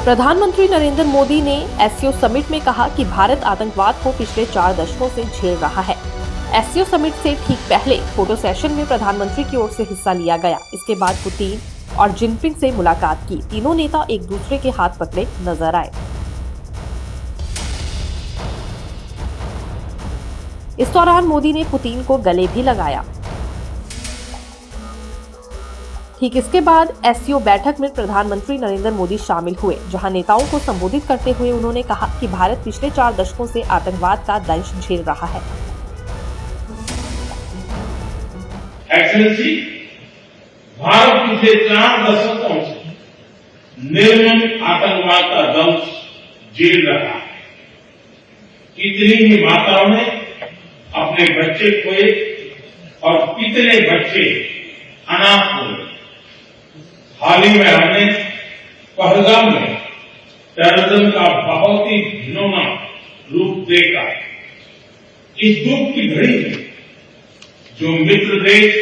प्रधानमंत्री नरेंद्र मोदी ने SCO summit में कहा कि भारत आतंकवाद को पिछले 4 दशकों से झेल रहा है। एससीओ समिट से ठीक पहले फोटो सेशन में प्रधानमंत्री की ओर से हिस्सा लिया गया। इसके बाद पुतिन और जिनपिंग से मुलाकात की। तीनों नेता एक दूसरे के हाथ पकड़े नजर आए। इस दौरान मोदी ने पुतिन को गले भी लगाया। ठीक इसके बाद एससीओ बैठक में प्रधानमंत्री नरेंद्र मोदी शामिल हुए, जहां नेताओं को संबोधित करते हुए उन्होंने कहा कि भारत पिछले 4 दशकों से आतंकवाद का दंश झेल रहा है। एक्सेलेंसी, भारत पिछले 4 दशकों से निर्मम आतंकवाद का दंश झेल रहा है। कितनी ही माताओं ने अपने बच्चे खोए और कितने बच्चे अनाथ हुए। हाल ही में हमने पहलगाम में टेररिज्म का बहुत ही घिनौना रूप देखा। इस दुख की घड़ी में जो मित्र देश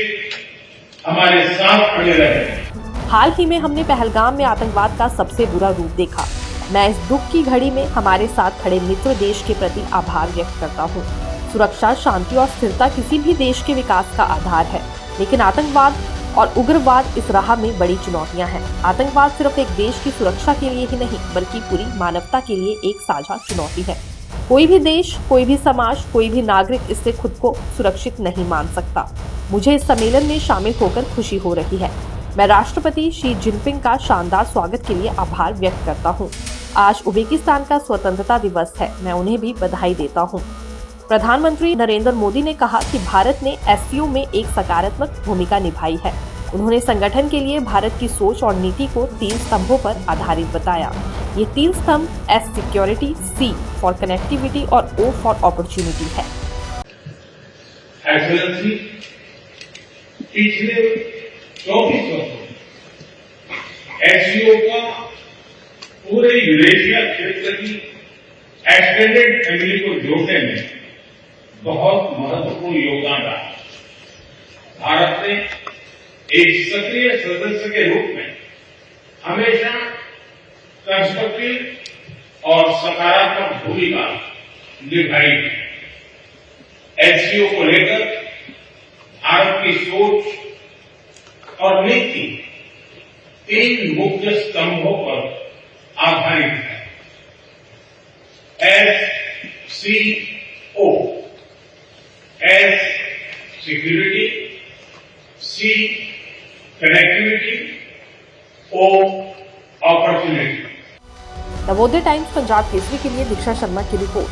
हमारे साथ खड़े रहे। हाल ही में हमने पहलगाम में आतंकवाद का सबसे बुरा रूप देखा। मैं इस दुख की घड़ी में हमारे साथ खड़े मित्र देश के प्रति आभार व्यक्त करता हूँ। सुरक्षा, शांति और स्थिरता किसी भी देश के विकास का आधार है, लेकिन आतंकवाद और उग्रवाद इस राह में बड़ी चुनौतियां हैं। आतंकवाद सिर्फ एक देश की सुरक्षा के लिए ही नहीं, बल्कि पूरी मानवता के लिए एक साझा चुनौती है। कोई भी देश, कोई भी समाज, कोई भी नागरिक इससे खुद को सुरक्षित नहीं मान सकता। मुझे इस सम्मेलन में शामिल होकर खुशी हो रही है। मैं राष्ट्रपति शी जिनपिंग का शानदार स्वागत के लिए आभार व्यक्त करता हूँ। आज उज्बेकिस्तान का स्वतंत्रता दिवस है, मैं उन्हें भी बधाई देता हूँ। प्रधानमंत्री नरेंद्र मोदी ने कहा कि भारत ने एससीओ में एक सकारात्मक भूमिका निभाई है। उन्होंने संगठन के लिए भारत की सोच और नीति को 3 स्तंभों पर आधारित बताया। ये 3 स्तंभ S security, C for connectivity और ओ फॉर अपॉर्चुनिटी है। एक्सेलेंसी, पिछले 24 वर्षों एससीओ का पूरे यूरेशिया क्षेत्र की एक्सटेंडेड फैमिली को जोड़ने में बहुत महत्वपूर्ण योगदान रहा। भारत ने एक सक्रिय सदस्य के रूप में हमेशा कंस्ट्रक्टिव और सकारात्मक भूमिका निभाई है। एससीओ को लेकर भारत की सोच और नीति 3 मुख्य स्तंभों पर आधारित है। एससीओ, एस सिक्योरिटी, सी कनेक्टिविटी, ओ अपॉर्चुनिटी। नवोदय टाइम्स पंजाब केसरी के लिए दीक्षा शर्मा की रिपोर्ट।